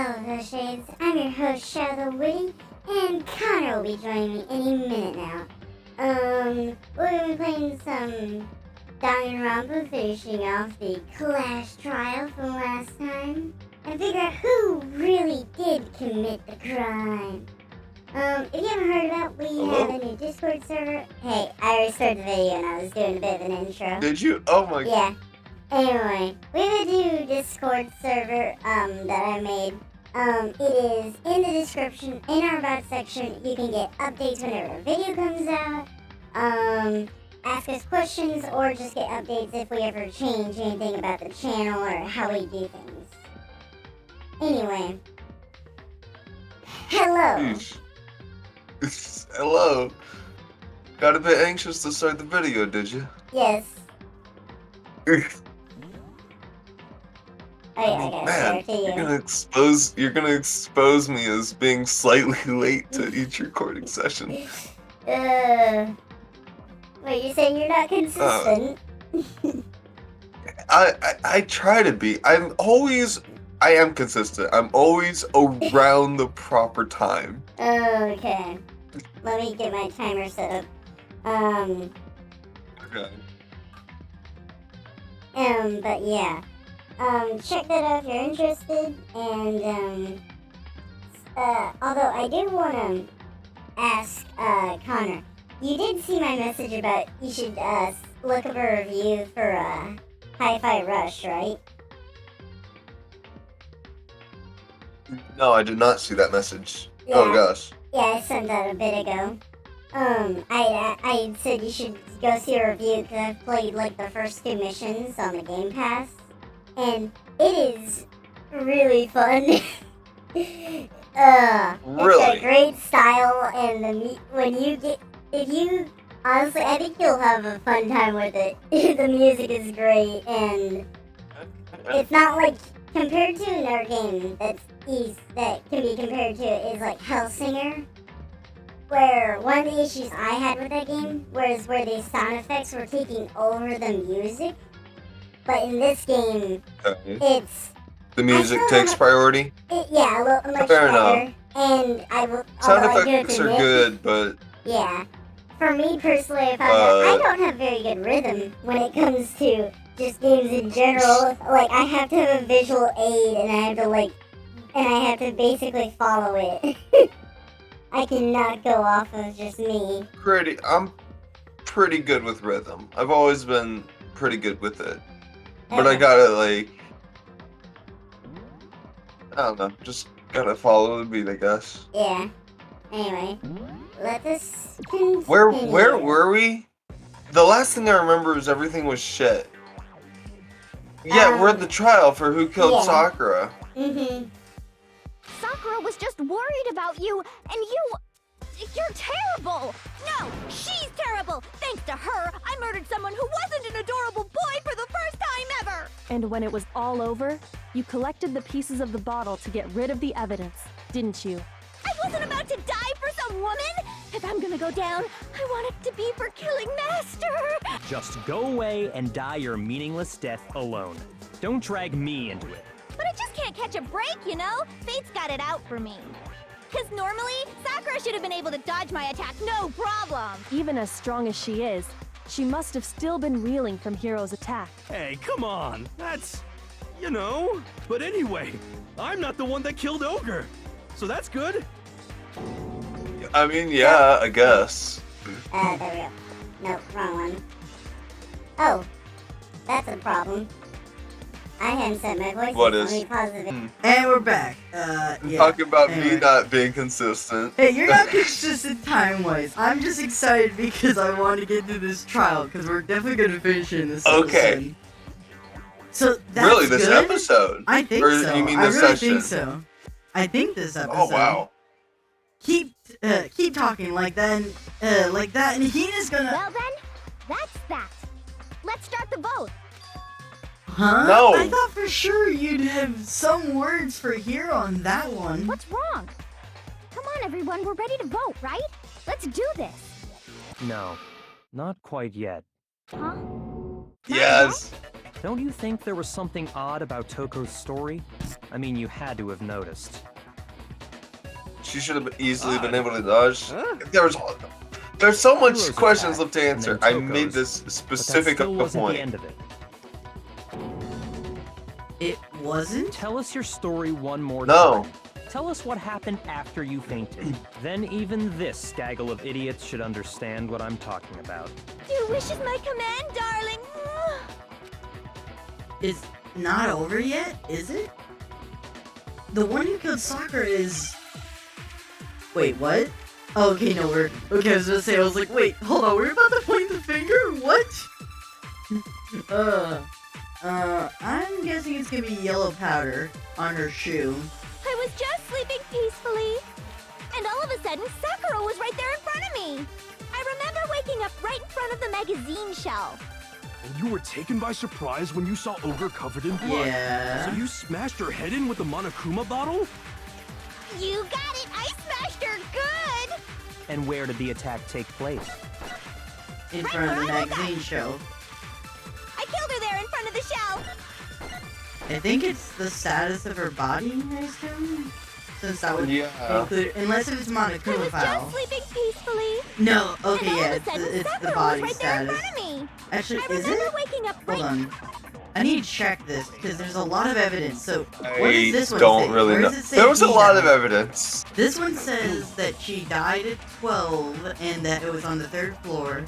Hello, Shades. I'm your host, Shadow Witty, and Connor will be joining me any minute now. We're gonna be playing some danganrompa, finishing off the Clash trial from last time, and figure out who really did commit the crime. If you haven't heard about, we have a new Discord server. Hey, I already started the video and I was doing a bit of an intro. Did you? Oh my god. Yeah. Anyway, we have a new Discord server, that I made. It is in the description, in our about section. You can get updates whenever a video comes out, ask us questions, or just get updates if we ever change anything about the channel or how we do things. Anyway. Hello. Hello. Got a bit anxious to start the video, did you? Yes. Oh yeah, I got Man, to you. you're gonna expose me as being slightly late to each recording session. Wait, you say you're not consistent? I try to be. I am consistent. I'm always around the proper time. Okay. Let me get my timer set up. Okay. But yeah. Check that out if you're interested, and, although I do wanna ask, Connor, you did see my message about you should, look up a review for, Hi-Fi Rush, right? No, I did not see that message. Yeah. Oh gosh. Yeah, I sent that a bit ago. I said you should go see a review because I've played, like, the first 2 missions on the Game Pass. And it is really fun. Really? It's a great style, and honestly, I think you'll have a fun time with it. The music is great, and it's not like, compared to another game that can be compared to it is like Hellsinger, where one of the issues I had with that game was where the sound effects were taking over the music. But in this game, it's... The music takes priority? Yeah, a little much Fair better. enough. And I will... Sound effects are good, but... Yeah. For me, personally, I found that I don't have very good rhythm when it comes to just games in general. Like, I have to have a visual aid, and I have to basically follow it. I cannot go off of just me. I'm pretty good with rhythm. I've always been pretty good with it. But I gotta, like, I don't know, just gotta follow the beat, I guess. Yeah. Anyway, let us continue. Where were we? The last thing I remember is everything was shit. Yeah, we're at the trial for who killed Sakura. Mm-hmm. Sakura was just worried about you, and you're terrible! No, she's terrible! Thanks to her, I murdered someone who wasn't an adorable boy for the first time ever! And when it was all over, you collected the pieces of the bottle to get rid of the evidence, didn't you? I wasn't about to die for some woman! If I'm gonna go down, I want it to be for killing Master! Just go away and die your meaningless death alone. Don't drag me into it. But I just can't catch a break, you know? Fate's got it out for me. Because normally, Sakura should have been able to dodge my attack, no problem! Even as strong as she is, she must have still been reeling from Hiro's attack. Hey, come on. That's... you know. But anyway, I'm not the one that killed Ogre. So that's good. I mean, yeah, I guess. There we go. Nope, wrong one. Oh, that's a problem. I hadn't set my voice. What is? Let me pause the video. And we're back. Yeah. Talking about me Anyway. not being consistent. Hey, you're not consistent time-wise. I'm just excited because I want to get through this trial, because we're definitely going to finish it in this Okay. episode. So, that's Really, this good? episode? I think Or so. you mean I this really session? think so. I think this episode. Oh, wow. Keep talking like that, and Hina's gonna... Well then, that's that. Let's start the vote. Huh? No. I thought for sure you'd have some words for Hiro on that one. What's wrong? Come on, everyone, we're ready to vote, right? Let's do this. No, not quite yet. Huh? Yes. Don't you think there was something odd about Toko's story? I mean, you had to have noticed. She should have easily been able to dodge. Huh? There's so much Hero's questions attack, left to and answer. then I made Toko's, this But that specific still a wasn't the point. end of it. It wasn't? Tell us your story one more No. time. Tell us what happened after you fainted. Then even this gaggle of idiots should understand what I'm talking about. Your wish is my command, darling. It's not over yet, is it? The one who killed Sakura is... Wait, what? Oh, okay, no, okay, I was gonna say, I was like, wait, hold on, we're about to point the finger? What? I'm guessing it's gonna be yellow powder on her shoe. I was just sleeping peacefully. And all of a sudden, Sakura was right there in front of me. I remember waking up right in front of the magazine shelf. And you were taken by surprise when you saw Ogre covered in blood. Yeah. So you smashed her head in with the Monokuma bottle? You got it! I smashed her good! And where did the attack take place? In front of the magazine shelf. I killed her there in front of the shelf. I think it's the status of her body, I assume? Since that would Yeah. include, unless it was I Monokuma was file. just sleeping peacefully. No, And okay, all yeah, of a sudden, it's the Sakura body was right there in status. front of me. Actually, I is remember it? waking up right. Hold on. I need to check this because there's a lot of evidence. So, what I does this one don't say? really Where know. does it say There was a he lot of died? evidence. This one says that she died at 12 and that it was on the 3rd floor.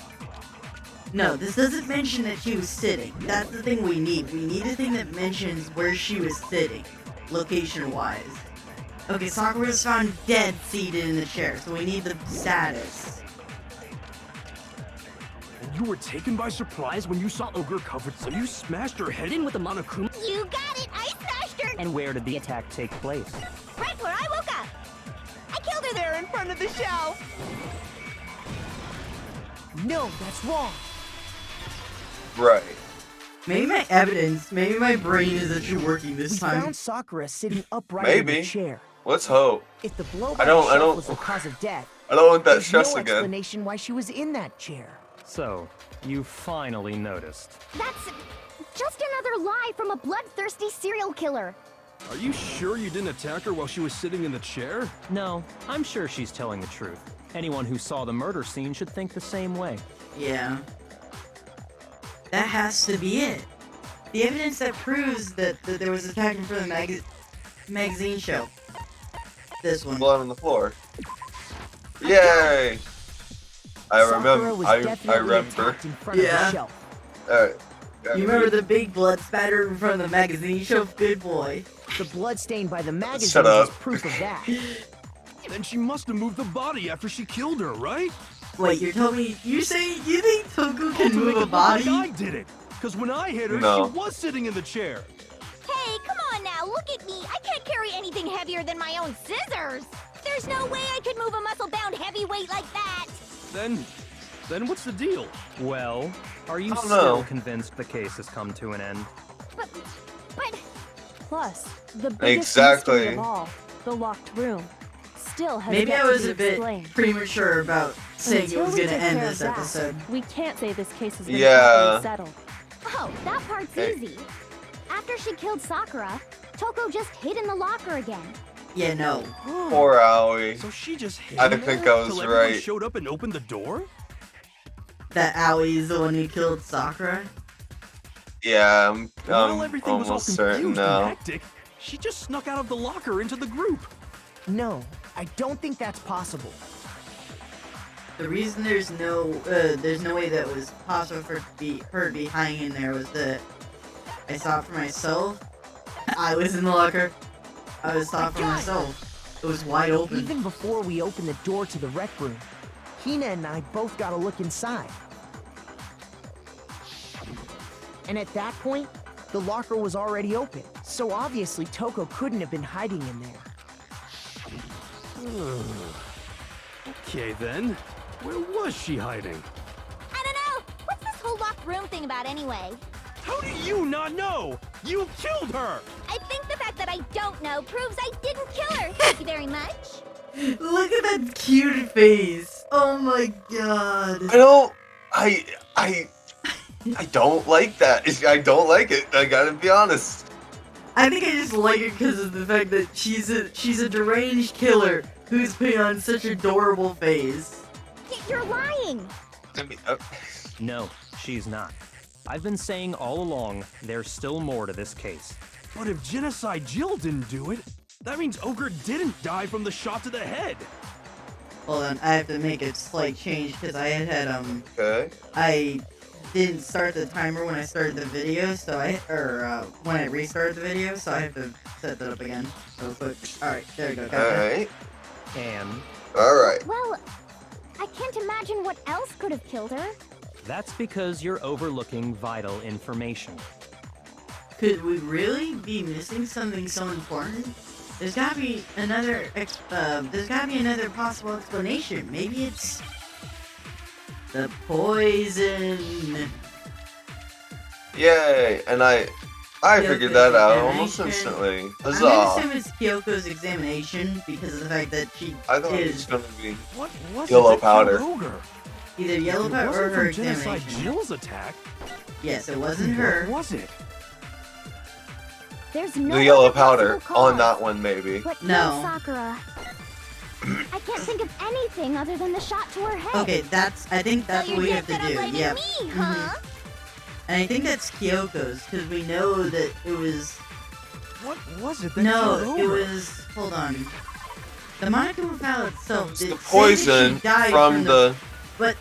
No, this doesn't mention that she was sitting. That's the thing we need. We need a thing that mentions where she was sitting, location-wise. Okay, Sakura was found dead seated in the chair, so we need the status. And you were taken by surprise when you saw Ogre covered, so you smashed her head in with the Monokuma? You got it! I smashed her! And where did the attack take place? Right where I woke up! I killed her there in front of the shelf! No, that's wrong. Right. Maybe my brain is actually working this We time. found Sakura sitting upright in Maybe. the chair. Let's hope. If the blow I by don't- the I shelf don't- was the cause of death, I don't want that there's no stress again. explanation why she was in that chair. So, you finally noticed. That's just another lie from a bloodthirsty serial killer. Are you sure you didn't attack her while she was sitting in the chair? No, I'm sure she's telling the truth. Anyone who saw the murder scene should think the same way. Yeah. That has to be it. The evidence that proves that there was attack in front of the magazine shelf. This one. Blood on the floor. Yay! I Sakura remember. was I definitely remember. attacked in front of Yeah. the shelf. Alright. You remember the big blood spatter in front of the magazine shelf? Good boy. The blood stain by the magazine Shut is up. proof of that. Then she must have moved the body after she killed her, right? Wait, you're telling me you think Toku can To move make a it look like I body? did it. Because when I hit her, No. she was sitting in the chair. Hey, come on now, look at me. I can't carry anything heavier than my own scissors. There's no way I could move a muscle-bound heavyweight like that. Then what's the deal? Well, are you I don't still know. convinced the case has come to an end? But Plus, the biggest Exactly. mystery of all, the locked room, still has Maybe yet I to was be a bit explained. premature about saying it Until was we gonna take end care this of that, episode. we can't say this case has been Yeah. properly settled. oh, that part's Hey. easy. After she killed Sakura, Toko just hid in the locker again. Yeah, no. Poor Aoi. So she just hid I in think there I was till everyone right. showed up and opened the door? That Aoi is the one who killed Sakura? Yeah, While everything was all almost certain confused and now. hectic, she just snuck out of the locker into the group. No, I don't think that's possible. The reason there's no way that was possible for her to be hiding in there was that I saw it for myself. I was in the locker. I saw it for myself. It was wide open. Even before we opened the door to the rec room, Hina and I both got a look inside. And at that point, the locker was already open, so obviously Toko couldn't have been hiding in there. Okay then, where was she hiding? I don't know. What's this whole locked room thing about anyway? How do you not know? You killed her! I think the fact that I don't know proves I didn't kill her. Thank you very much. Look at that cute face. Oh my god. I don't like that. I don't like it. I gotta be honest. I think I just like it because of the fact that she's a deranged killer who's putting on such an adorable face. You're lying! I mean, No, she's not. I've been saying all along, there's still more to this case. But if Genocide Jill didn't do it, that means Ogre didn't die from the shot to the head. Hold on, I have to make a slight change because I had okay. I didn't start the timer when I started the video, so when I restarted the video, so I have to set that up again. Real quick. Alright, there we go. Got that. Alright. And Alright. Well, I can't imagine what else could have killed her. that's because you're overlooking vital information. Could we really be missing something so important? There's gotta be another possible explanation. Maybe it's the poison. Yay! And I figured that out almost Examination. instantly. I'm Huzzah! gonna assume it's Kyoko's examination because of the fact that she I thought it was is gonna be What was Yellow it that powder. killed Ogre? either yellow It powder or wasn't her from Genocide examination. Jill's attack. Yes, it wasn't her. What was it? There's no the yellow other powder possible on cause. that one, maybe. What killed No. Sakura? I can't think of anything other than the shot to her head. Okay, I think that's what we have to do. Yep. Me, huh? And I think that's Kyoko's because we know that it was. What was it that No, killed it Ogre? was. Hold on. The Monokuma Pal itself It's did the say that poison she died from the. But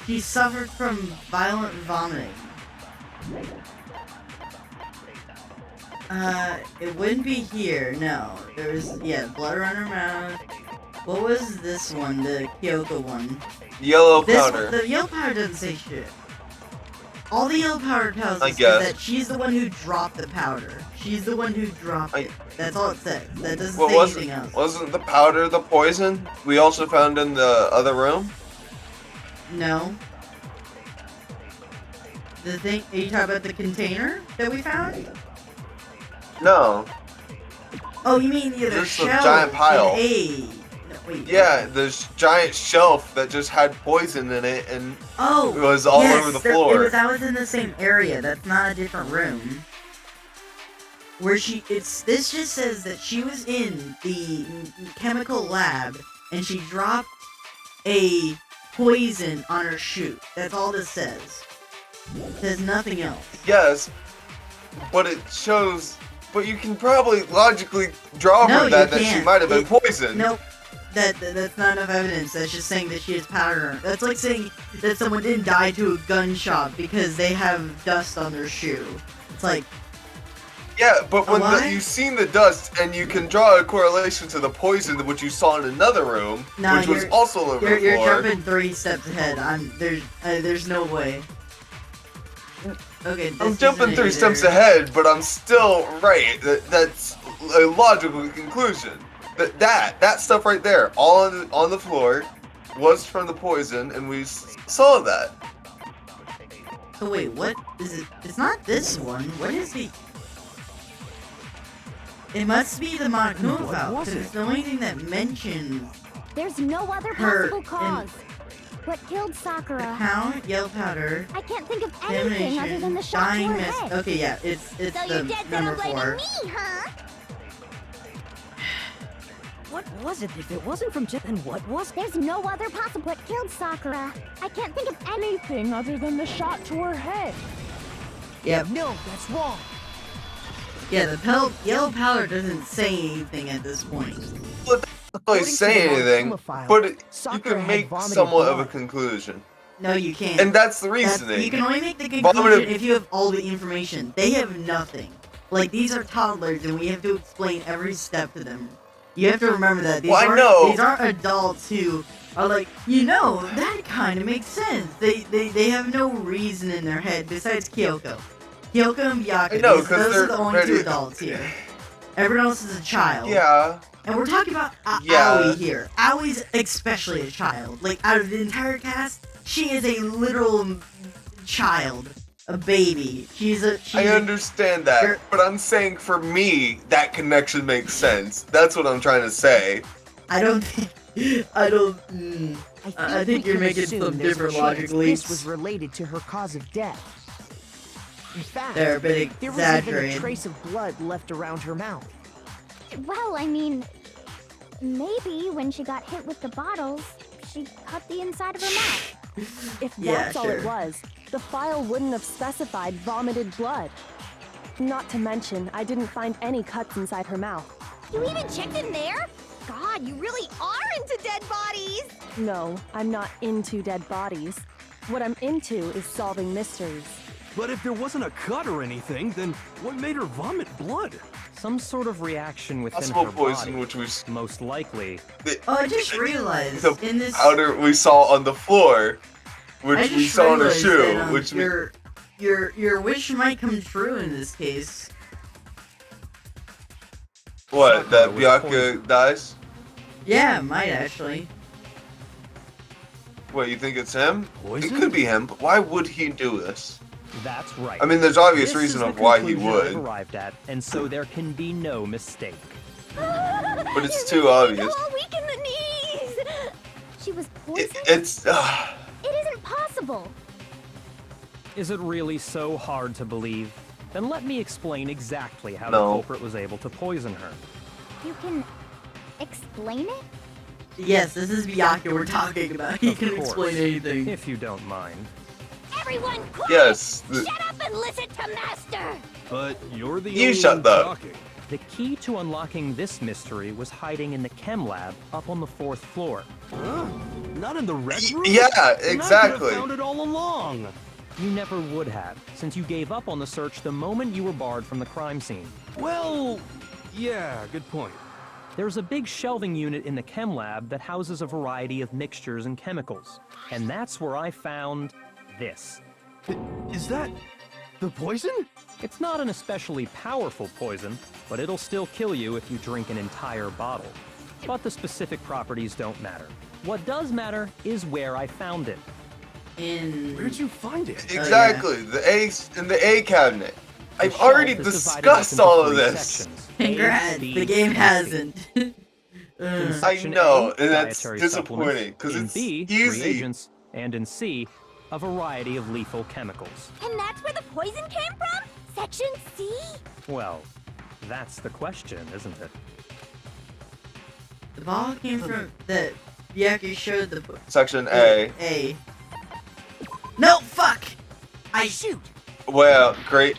she suffered from violent vomiting. It wouldn't be here, no. There was, blood around her mouth. What was this one, the Kyoko one? Yellow This powder. one, the yellow powder doesn't say shit. All the yellow powder tells I us is guess. that she's the one who dropped the powder. She's the one who dropped it. That's all it says. That doesn't What say was anything else. Wasn't the powder the poison we also found in the other room? No. The thing, are you talking about the container that we found? No. Oh, you mean the other Just a shelf? giant pile. No, wait. Yeah, this giant shelf that just had poison in it, and Oh, it was all yes, over the floor. that was in the same area. That's not a different room. Where this just says that she was in the chemical lab and she dropped a poison on her shoe. That's all this says. It says nothing else. Yes, but it shows. But you can probably logically draw No, from that you that she can't. might have been poisoned. Nope. That's not enough evidence. That's just saying that she has powder. That's like saying that someone didn't die to a gunshot because they have dust on their shoe. It's like, Yeah, but when What? you've seen the dust and you can draw a correlation to the poison which you saw in another room, No, which was you're- also over the you're floor. jumping 3 steps ahead. There's no way. Okay, this I'm jumping isn't 3 either. steps ahead, but I'm still right. That's a logical conclusion. That stuff right there, all on the floor, was from the poison, and we saw that. So wait, what is it? It's not this one. What is the? It must be the Monokuma What file, was because it? it's the only thing that mentions There's no other Her possible cause. What killed the Sakura? pound, yellow powder, I can't think of anything other than contamination, the shot to dying her mist. head. Okay, yeah, it's So the you're dead set number on blaming 4. me, huh? What was it? If it wasn't from Jet, then what was? There's no other possible. What killed Sakura? I can't think of anything other than the shot to her head. Yep. No, that's wrong. Yeah, yellow powder doesn't say anything at this point. Not really According to say the anything, Monokuma file, but you Sakura can had make vomited somewhat of a blood. conclusion. No, you can't. And that's the That's- reasoning. you can only make the conclusion Vomited- if you have all the information. They have nothing. Like, these are toddlers, and we have to explain every step to them. You have to remember that. Well, I know. These aren't adults who are like, that kind of makes sense. They have no reason in their head besides Kyoko. Kyoko and Byakuya. I know, those 'cause are they're the only two ready- adults here. Everyone else is a child. Yeah. And we're talking about Yeah. Aoi here. Aoi's especially a child. Like, out of the entire cast, she is a literal child. A baby. I understand that, but I'm saying for me, that connection makes sense. That's what I'm trying to say. I don't think... I think we you're can making assume some there's a different chance logic leaps. This was related to her cause of death. In fact, They're a bit there wasn't even a exaggerated. trace of blood left around her mouth. Well, I mean, maybe when she got hit with the bottles, she cut the inside of her mouth. If Yeah, that's all it sure. was, the file wouldn't have specified vomited blood. Not to mention, I didn't find any cuts inside her mouth. You even checked in there? God, you really are into dead bodies! No, I'm not into dead bodies. What I'm into is solving mysteries. But if there wasn't a cut or anything, then what made her vomit blood? Some sort of reaction within Possible her poison, body. which was Most likely. Oh, I just realized the in this. powder we saw on the floor, I which just we saw on her realized shoe, that, which your wish might come true in this case. what, that Sakura was Byakuya poisoned. dies? Yeah, it might actually. What, you think it's him? Poison? It could be him, but why would he do this? That's right. I mean, there's obvious This reason is of the why he conclusion I've would, arrived at, and so there can be no mistake. but it's You're too gonna be obvious. all weak in the knees! She was poisoned? It's It isn't possible! Is it really so hard to believe? Then let me explain exactly how the No. culprit was able to poison her. You can explain it? Yes, this is Byakuya we're talking about. He Of can course, explain anything. If you don't mind. Everyone quiet! yes. Shut up and listen to Master! But you're the You only shut one up. talking. The key to unlocking this mystery was hiding in the chem lab up on the 4th floor. Huh? Not in the red room? Yeah, Then I could have exactly. found it all along. You never would have, since you gave up on the search the moment you were barred from the crime scene. Well, yeah, good point. There's a big shelving unit in the chem lab that houses a variety of mixtures and chemicals. And that's where I found this. Is that the poison? It's not an especially powerful poison, but it'll still kill you if you drink an entire bottle. But the specific properties don't matter. What does matter is where I found it. Where'd you find it? Exactly. The A's in the A cabinet. The I've already shelf is divided up discussed into all of 3 this. sections, Congrats, A, B, the game and C. hasn't. In I section know, A, and that's dietary disappointing, supplements. 'cause In it's B, easy. reagents, and in C, a variety of lethal chemicals. And that's where the poison came from? Section C? Well, that's the question, isn't it? The ball came from the Byakuya showed the Section A. A. No, fuck! I Shoot! Well, great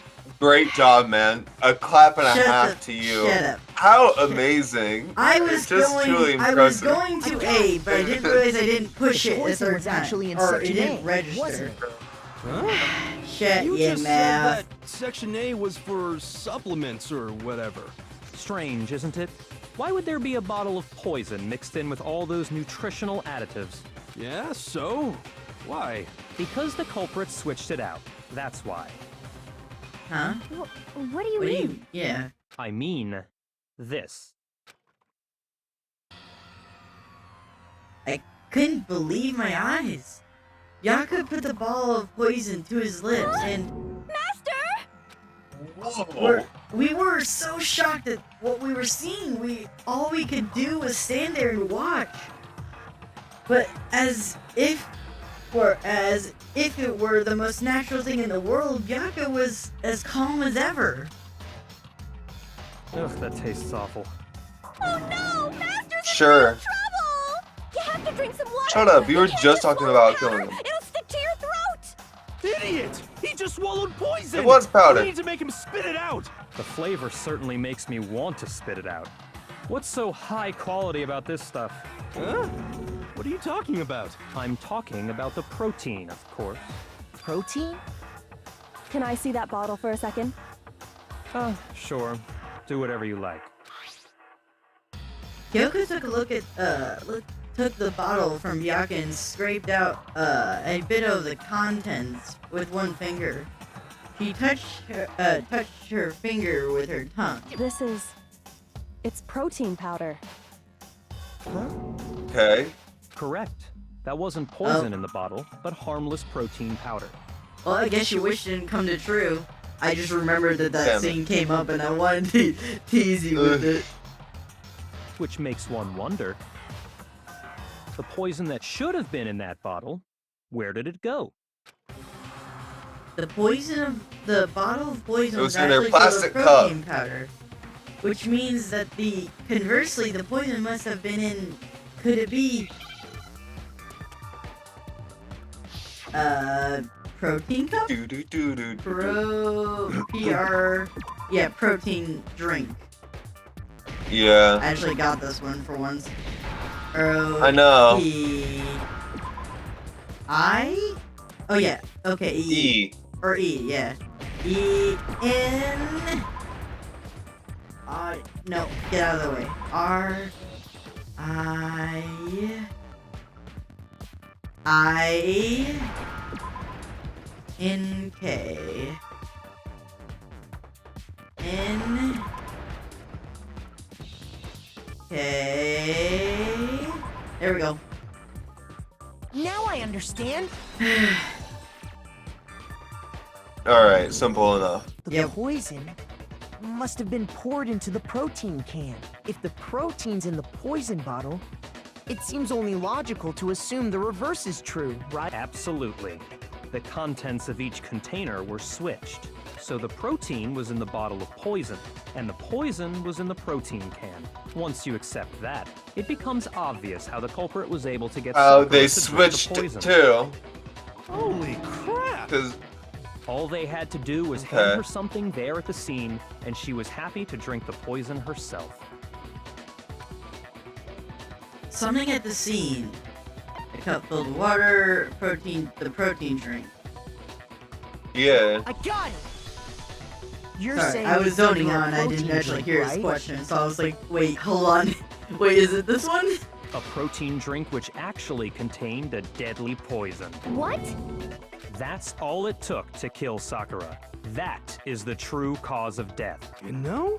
job, man. A clap and a Shut half up, to you. shut up. How amazing. I was Just truly going. I was impressive. going to A, but I didn't realize I didn't push The it a poison third was time, actually in or it Section didn't A, register. wasn't it? Huh? Shut You your just mouth. said that Section A was for supplements or whatever. Strange, isn't it? Why would there be a bottle of poison mixed in with all those nutritional additives? Yeah, so? Why? Because the culprit switched it out. That's why. Huh? What do you What do mean? you? Yeah. I mean, this. I couldn't believe my eyes. Yaka put the ball of poison to his lips, and Whoa. we were so shocked at what we were seeing. All we could do was stand there and watch. But as if it were the most natural thing in the world, Yaka was as calm as ever. Ugh, that tastes awful. Oh no! Master's Sure. in trouble! You have to drink some water! Shut up, you were can't just talking swallow about powder. killing him. It'll stick to your throat! Idiot! He just swallowed poison! It was powder. We need to make him spit it out! The flavor certainly makes me want to spit it out. What's so high quality about this stuff? Huh? What are you talking about? I'm talking about the protein, of course. Protein? Can I see that bottle for a second? Sure. Do whatever you like. Kyoko took a look at took the bottle from Yaka and scraped out a bit of the contents with one finger. She touched her finger with her tongue. It's protein powder. Okay. Correct. That wasn't poison in the bottle, but harmless protein powder. Well, I guess your wish didn't come to true. I just remembered that Damn it. scene came up and I wanted to tease you with it. Which makes one wonder. The poison that should have been in that bottle, where did it go? The bottle of poison It was was in their actually full of plastic cup. protein powder. Which means that conversely, the poison must have been in, could it be, protein cup? Yeah, protein drink. Yeah. I actually got this one for once. I know. Oh yeah, okay, E. Or E, yeah. E-N... no, get out of the way. R-I-N-K... N-K... There we go. Now I understand. Alright, simple enough. The poison must have been poured into the protein can. If the protein's in the poison bottle, it seems only logical to assume the reverse is true, right? Absolutely. The contents of each container were switched. So the protein was in the bottle of poison, and the poison was in the protein can. Once you accept that, it becomes obvious how the culprit was able to get Oh, Sakura they to drink switched the poison. too. Holy crap! All they had to do was hand her something there at the scene, and she was happy to drink the poison herself. Something at the scene. A cup filled with water, the protein drink. Yeah. I got it! You're Sorry, saying I was it's zoning a out and I didn't protein actually drink, hear his right? question, so I was like, wait, hold on. Wait, is it this one? A protein drink which actually contained a deadly poison. What? That's all it took to kill Sakura. That is the true cause of death. You know,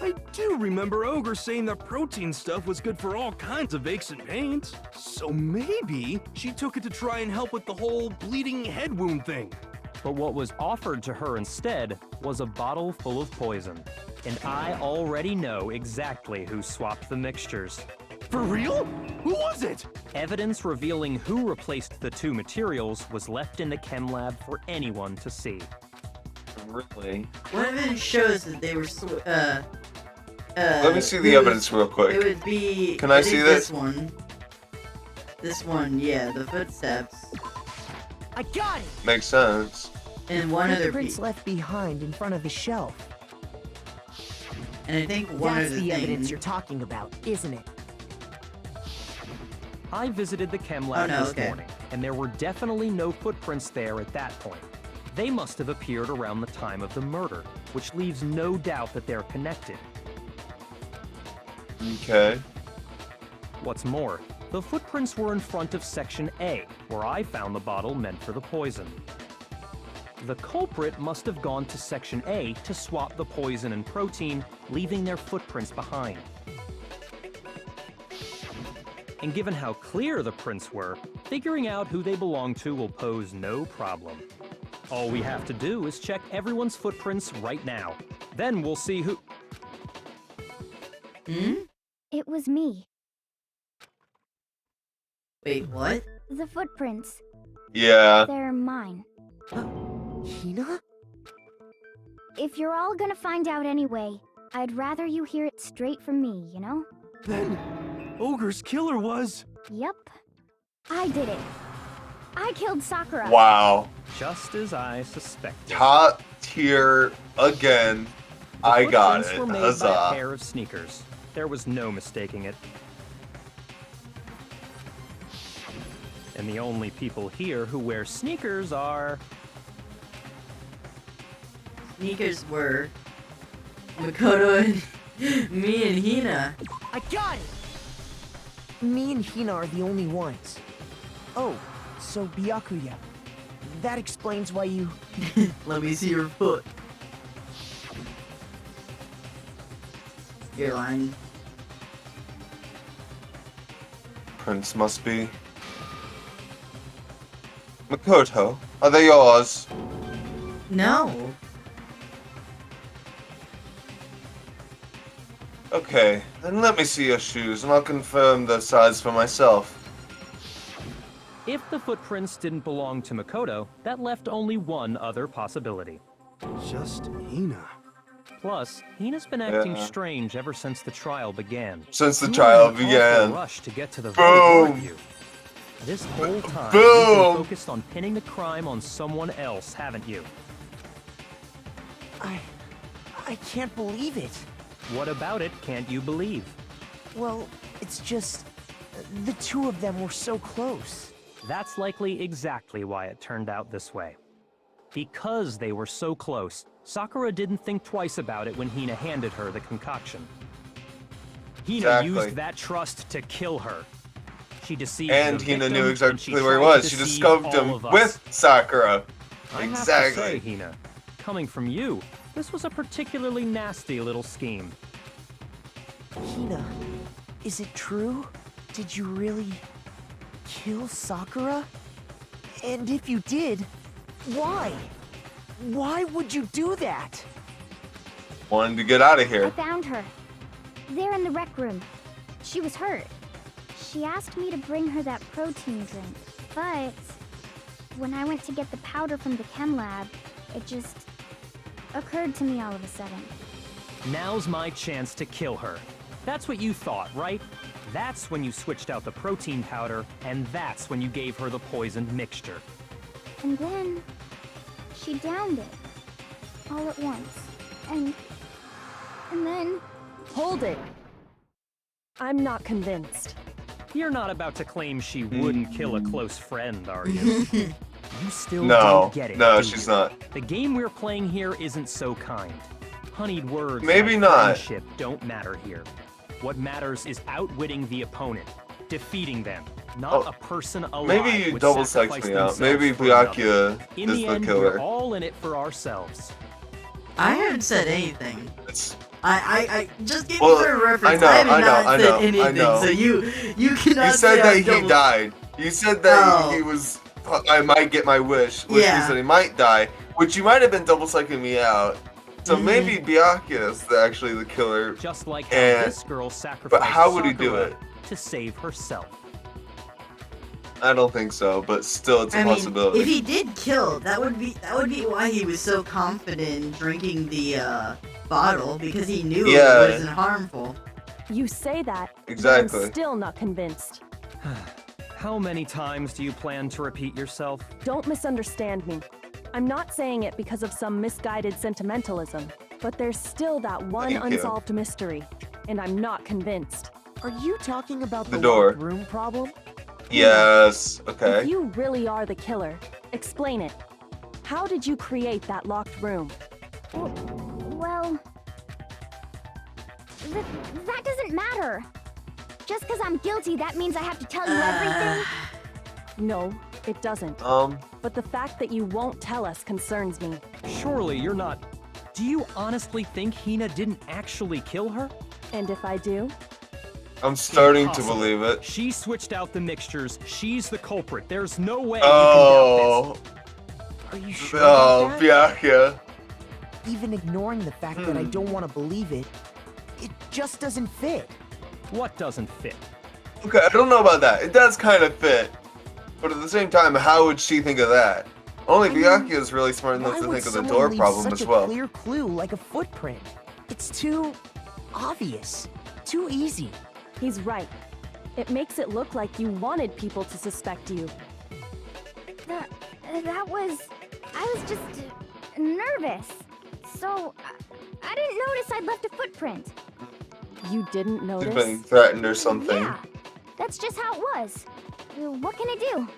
I do remember Ogre saying that protein stuff was good for all kinds of aches and pains. So maybe she took it to try and help with the whole bleeding head wound thing. But what was offered to her instead was a bottle full of poison. And I already know exactly who swapped the mixtures. For real? Who was it? Evidence revealing who replaced the two materials was left in the chem lab for anyone to see. Really? What evidence shows that they were Let me see the evidence real quick. It would be... Can I see this? This one, yeah, the footsteps. I got it! Makes sense. And one other Footprints piece. left behind in front of the shelf. And I think one That's other the thing. evidence you're talking about, isn't it? I visited the chem lab this morning, and there were definitely no footprints there at that point. They must have appeared around the time of the murder, which leaves no doubt that they're connected. Okay. What's more, the footprints were in front of Section A, where I found the bottle meant for the poison. The culprit must have gone to Section A to swap the poison and protein, leaving their footprints behind. And given how clear the prints were, figuring out who they belong to will pose no problem. All we have to do is check everyone's footprints right now. Then we'll see who... It was me. Wait, what? The footprints. Yeah. They're mine. Hina? If you're all gonna find out anyway, I'd rather you hear it straight from me, you know? Then Ogre's killer was... Yep. I did it. I killed Sakura. Wow. Just as I suspected. Top tier again. I got Footprints it. were made by a Huzzah. pair of sneakers. There was no mistaking it. And the only people here who wear sneakers are... Sneakers were Makoto and me and Hina. I got it! Me and Hina are the only ones. Oh, so Byakuya. That explains why you... Let me see your foot. You're lying. Prince must be. Makoto, are they yours? No. Okay, then let me see your shoes and I'll confirm the size for myself. If the footprints didn't belong to Makoto, that left only one other possibility. Just Hina. Plus, Hina's been acting Yeah. strange ever since the trial began. Since the You were trial in an awful began. rush to get to the Boom. verdict, weren't you? This whole time, Boom. you've been focused on pinning the crime on someone else, haven't you? I can't believe it. What about it can't you believe? Well, it's just the two of them were so close. That's likely exactly why it turned out this way. Because they were so close, Sakura didn't think twice about it when Hina handed her the concoction. Hina Exactly. used that trust to kill her. She deceived And the Hina victim, knew and exactly where he tried to was. She deceive discovered all him of us. with Sakura. I have to Exactly. say, Hina, coming from you, this was a particularly nasty little scheme. Hina, is it true? Did you really kill Sakura? And if you did, why? Why would you do that? Wanted to get out of I here. found her. There in the rec room. She was hurt. She asked me to bring her that protein drink. But when I went to get the powder from the chem lab, it just occurred to me all of a sudden. Now's my chance to kill her. That's what you thought, right? That's when you switched out the protein powder, and that's when you gave her the poisoned mixture. And then she downed it all at once. And then Hold it. I'm not convinced. You're not about to claim she wouldn't kill a close friend, are you? You still No, don't get it, no, do she's you? not. The game we're playing here isn't so kind. Honeyed words Maybe like not. friendship don't matter here. What matters is outwitting the opponent, defeating them, not Oh, a person alive. Maybe you would double sacrifice psyched me out. themselves Maybe for another. Byakuya In is the the end, killer. we're all in it for ourselves. I haven't said anything. It's, I just gave Well, you for a reference. I know, have I know, not I said know, I anything, know. so you cannot you say said that I'm he double- died. You said that Oh. he was. I might get my wish, which Yeah. means that he might die. Which you might have been double psyching me out. So maybe Byakuya is actually the killer. Just like how And- this girl sacrificed but how would he do Sakura it? to save herself. I don't think so, but still, it's a I mean, possibility. if he did kill, that would be why he was so confident in drinking the bottle, because he knew Yeah. it wasn't harmful. You say that, but Exactly. I'm still not convinced. How many times do you plan to repeat yourself? Don't misunderstand me. I'm not saying it because of some misguided sentimentalism, but there's still that one Thank you. unsolved mystery, and I'm not convinced. Are you talking about The the door. locked room problem? Yes. If Okay. you really are the killer, explain it. How did you create that locked room? well, that doesn't matter. Just because I'm guilty, that means I have to tell you everything. No, it doesn't. But the fact that you won't tell us concerns me. Surely you're not. Do you honestly think Hina didn't actually kill her? And if I do? I'm starting Impossible. to believe it. She switched out the mixtures. She's the culprit. There's no way Oh. you can doubt Are you sure Oh, about that? Byakuya. Even ignoring the fact that I don't want to believe it, it just doesn't fit. this. What doesn't fit? Okay, I don't know about that. It does kind of fit. But at the same time, how would she think of that? Only I mean, Byakuya is really smart enough Why to would think of the someone door leave problem such as a well. clear clue like a footprint? It's too obvious, too easy. He's right. It makes it look like you wanted people to suspect you. That was... I was just nervous. So, I didn't notice I'd left a footprint. You didn't She's notice? been threatened or something. Yeah, that's just how it was. What can I do?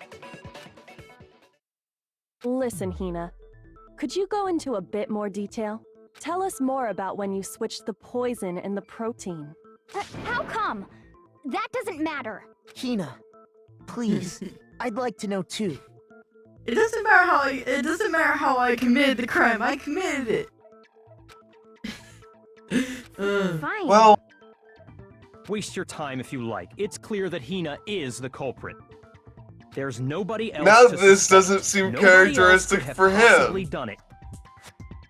Listen, Hina. Could you go into a bit more detail? Tell us more about when you switched the poison and the protein. How come? That doesn't matter. Hina, please, I'd like to know too. It doesn't matter how I committed the crime. I committed it. Fine. Well, Waste your time if you like. It's clear that Hina is the culprit. There's nobody else now to this suspect. doesn't seem Nobody else characteristic could have for possibly him. done it.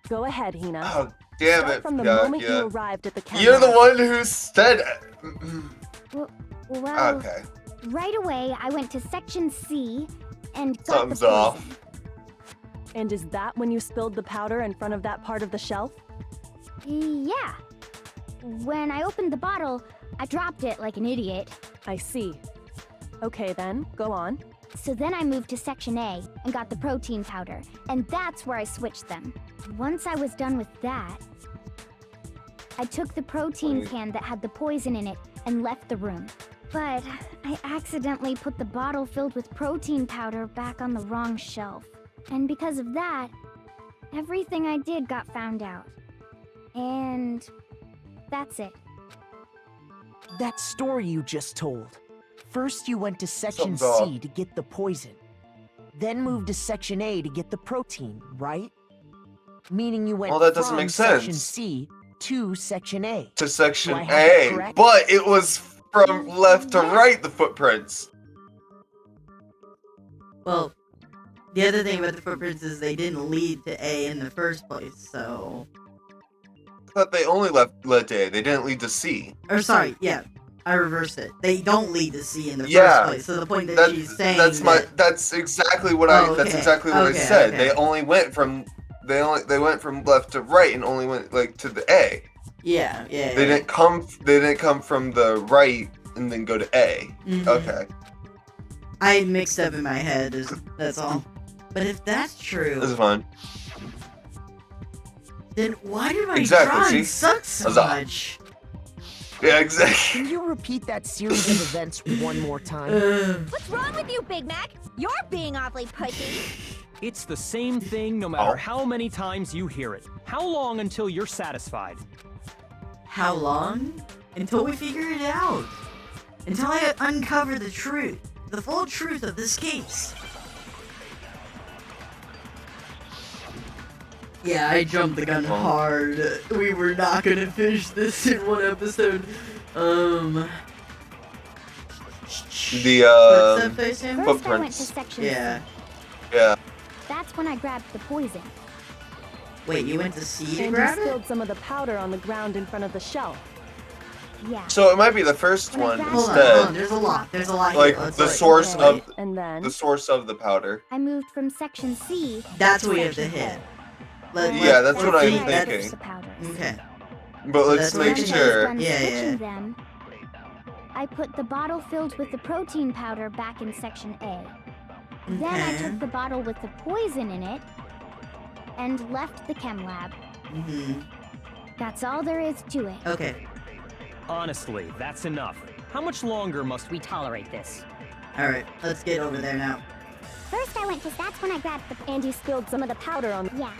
Go ahead, Hina. Oh, damn Start it, from the moment you Byakuya. arrived at the camera. You're the one who said it. Well, Okay. Right away, I went to section C and got Something's the poison. off. And is that when you spilled the powder in front of that part of the shelf? Yeah. When I opened the bottle, I dropped it like an idiot. I see. Okay then, go on. So then I moved to section A and got the protein powder, and that's where I switched them. Once I was done with that, I took the protein can that had the poison in it and left the room. But I accidentally put the bottle filled with protein powder back on the wrong shelf. And because of that, everything I did got found out. And that's it. That story you just told. First you went to section Something's off. C to get the poison. Then moved to section A to get the protein, right? Meaning you went Well, that doesn't from make section sense. C to section A. To section Do I have that A, correct? but it was from left to right, the footprints. Well, the other thing about the footprints is they didn't lead to A in the first place, so... I thought they only led to A, they didn't lead to C. Or sorry, yeah, I reversed it. They don't lead to C in the Yeah, first place, so the point that she's saying That's exactly what Oh, that's okay. exactly what I Okay, said. okay. They only went from they went from left to right and only went like to the A. Yeah. They didn't come from the right and then go to A. Mhm. Okay. I mixed up in my head, that's all. But if that's This true, is fine. then why do my Exactly, drawing see? suck so Huzzah. much? Yeah, exactly. Can you repeat that series of events one more time? What's wrong with you, Big Mac? You're being awfully pushy. It's the same thing no matter Oh. how many times you hear it. How long until you're satisfied? How long? Until we figure it out. Until I uncover the truth. The full truth of this case. Yeah, I jumped the gun hard. We were not gonna finish this in one episode. The What's that face name? First, I went to Footprints. section Yeah. C. Yeah. That's when I grabbed the poison. Wait, you went to C to And you grab it? spilled some of the powder on the ground in front of the shelf. Yeah. So it might be the first one Hold on, instead. There's a lot. There's a lot Like here. Let's the look. source Okay, of and then the source of the powder. I moved from section C. That's to what you have to section hit. A. Yeah, that's what where I'm I grabbed thinking. the powders. Okay. But let's That's make what Once you I was sure. done Yeah, switching yeah. them, I put the bottle filled with the protein powder back in section A. Then I Okay. took the bottle with the poison in it and left the chem lab. Mm-hmm. That's all there is to it. Okay. Honestly, that's enough. How much longer must we tolerate this? Alright, let's get over there now. First, I went to. That's when I grabbed the. and you spilled some of the powder on. Yeah.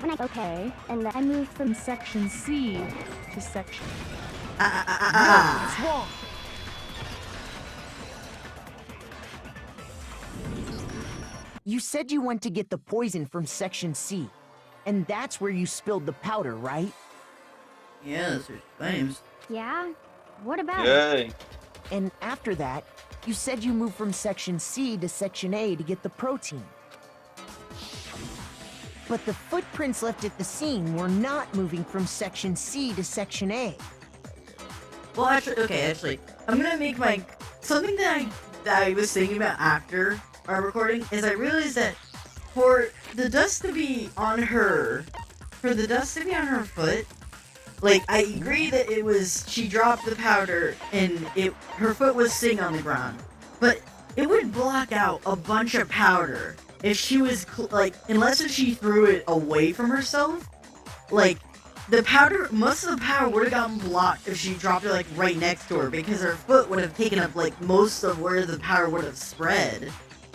When I. Okay, and then I moved from. section C to section. Ah. What's wrong? You said you went to get the poison from section C. And that's where you spilled the powder, right? Yeah, that's what she claims. Yeah. What about it? Yay. And after that, you said you moved from section C to section A to get the protein. But the footprints left at the scene were not moving from section C to section A. Well, actually, I'm gonna make my something that I was thinking about after our recording is I realized that for the dust to be on her, foot, like I agree that it was she dropped the powder and her foot was sitting on the ground, but it would block out a bunch of powder if she was unless if she threw it away from herself, like. The powder, most of the powder would have gotten blocked if she dropped it like right next to her because her foot would have taken up like most of where the powder would have spread.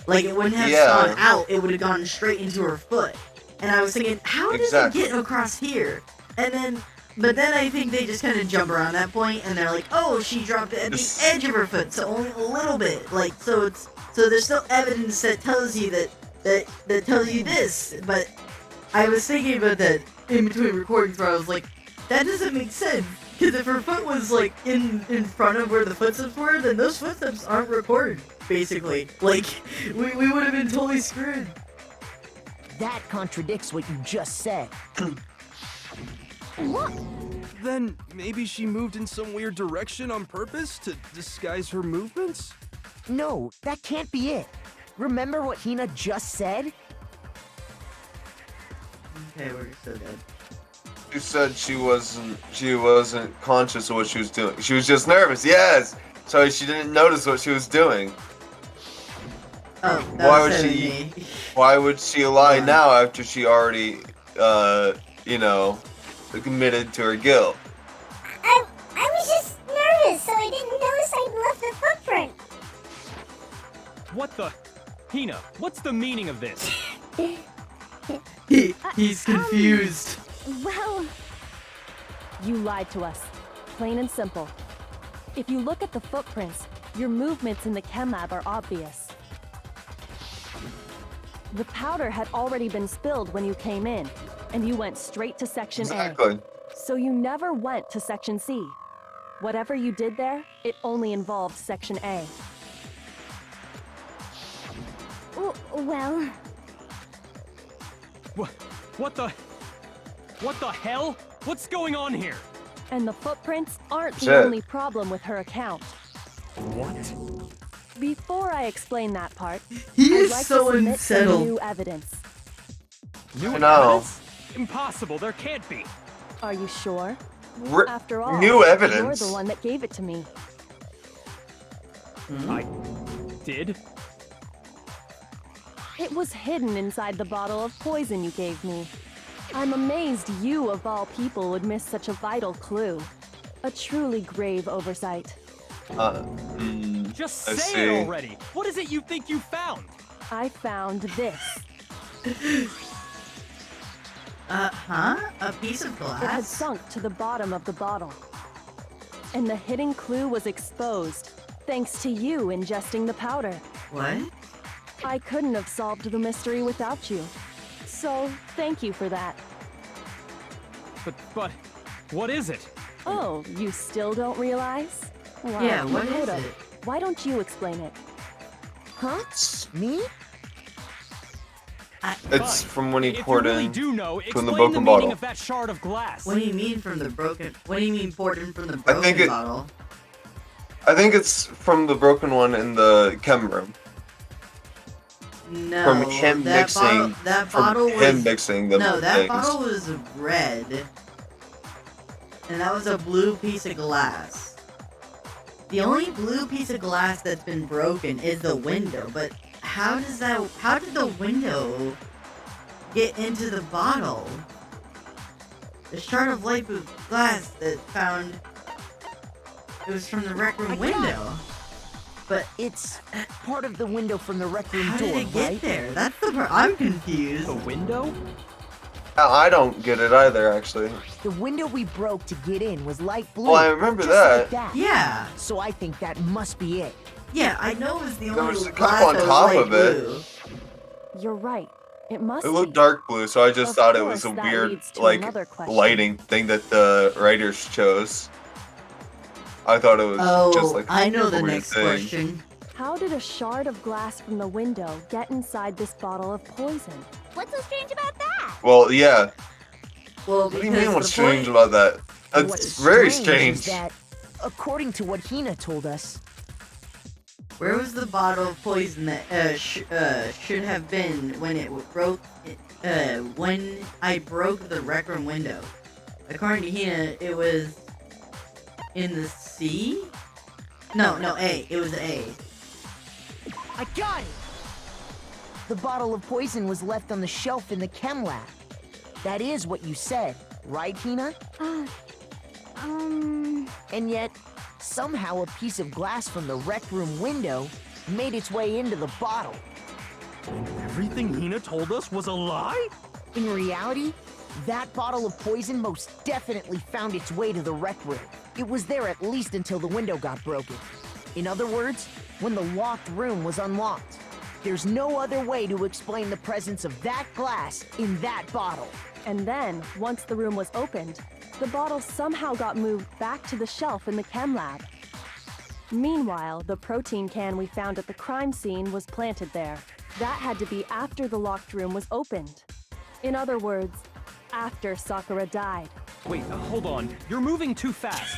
Like it wouldn't have gone out, it would have gone straight into her foot. And I was thinking, how does it get across here? But then I think they just kind of jump around that point and they're like, oh, she dropped it at the edge of her foot, so only a little bit. Like, so there's still evidence that tells you that tells you this, but I was thinking about that in between recordings where I was like, that doesn't make sense. Because if her foot was like in front of where the footsteps were, then those footsteps aren't recorded, basically. Like, we would have been totally screwed. That contradicts what you just said. Then maybe she moved in some weird direction on purpose to disguise her movements? No, that can't be it. Remember what Hina just said? Okay, we're so dead. She said she wasn't conscious of what she was doing. She was just nervous. Yes. So she didn't notice what she was doing. Oh, Why that would was she? me. Why would she lie Yeah. now after she already, admitted to her guilt? I was just nervous, so I didn't notice I left the footprint. What the? Hina, what's the meaning of this? He's confused. Well, You lied to us. Plain and simple. If you look at the footprints, your movements in the chem lab are obvious. The powder had already been spilled when you came in, and you went straight to Section Exactly. A. So you never went to Section C. Whatever you did there, it only involved Section A. well, What the hell? What's going on here? And the footprints aren't the Shit. only problem with her account. What? Before I explain that part, He I'd is like so to submit some unsettled. new evidence. New I know. evidence? Impossible, there can't be. Are you sure? R- After all, New evidence. you're the one that gave it to me. I did? It was hidden inside the bottle of poison you gave me. I'm amazed you, of all people, would miss such a vital clue. A truly grave oversight. Just I say see. it already. What is it you think you found? I found this. A piece of It had glass? sunk to the bottom of the bottle. And the hidden clue was exposed, thanks to you ingesting the powder. What? I couldn't have solved the mystery without you. So, thank you for that. But, what is it? Oh, you still don't realize? Well, Yeah, what is Makoto, it? why don't you explain it? Huh? Me? It's from when he If you poured really in do know, from the explain broken the meaning bottle. of that shard of glass. What do you mean from the broken? What do you mean poured in from the I think broken it- bottle? I think it's from the broken one in the chem room. No. From him that mixing. Bottle, that From bottle him was. mixing the No, that things. bottle was red. And that was a blue piece of glass. The only blue piece of glass that's been broken is the window, but how did the window get into the bottle? The shard of light blue glass that found, it was from the rec room window. But It's part of the window from the rec room how door, did it get right? there? That's the part I'm confused. The window? I don't get it either, actually. The window we broke to get in was light blue. Well, I remember just that. Like that. Yeah, So I think that must be it. yeah, I know it was the There only was a glass couple on that was top light of it. blue. You're right. It must It looked be. dark blue, so I just Of thought it was a course, that weird, leads to like, another question. lighting thing that the writers chose. I thought it was just Oh, like I know a the weird next thing. question. How did a shard of glass from the window get inside this bottle of poison? what's so strange about that? Well, yeah. Well, What do you because mean what's the point- strange about that? That's What's very Is strange. that, according to what Hina told us, Where was the bottle of poison that should have been when it broke? When I broke the rec room window. According to Hina, it was in the C. No, A. It was A. I got it! The bottle of poison was left on the shelf in the chem lab. That is what you said, right, Hina? And yet, somehow a piece of glass from the rec room window made its way into the bottle. Everything Hina told us was a lie? In reality, that bottle of poison most definitely found its way to the rec room. It was there at least until the window got broken. In other words, when the locked room was unlocked. There's no other way to explain the presence of that glass in that bottle. And then, once the room was opened, the bottle somehow got moved back to the shelf in the chem lab. Meanwhile, the protein can we found at the crime scene was planted there. That had to be after the locked room was opened. In other words, after Sakura died. Wait, hold on. You're moving too fast.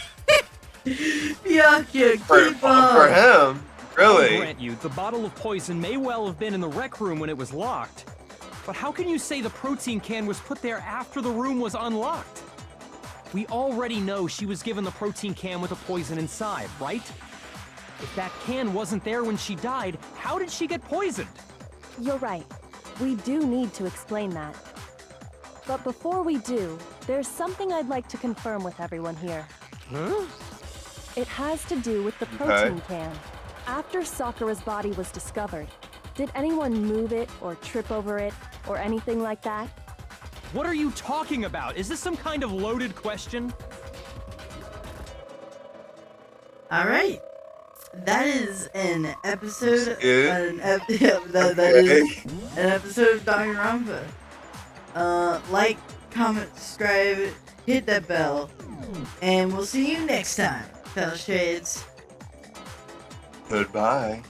Byakuya, For keep up. him, Really? I'll grant you, the bottle of poison may well have been in the rec room when it was locked. But how can you say the protein can was put there after the room was unlocked? We already know she was given the protein can with the poison inside, right? If that can wasn't there when she died, how did she get poisoned? You're right. We do need to explain that. But before we do, there's something I'd like to confirm with everyone here. Huh? It has to do with the protein can. After Sakura's body was discovered, did anyone move it or trip over it or anything like that? What are you talking about? Is this some kind of loaded question? Alright. That is an episode. Good. That is an episode of Danganronpa. Like, comment, subscribe, hit that bell, and we'll see you next time, fellow shades. Goodbye.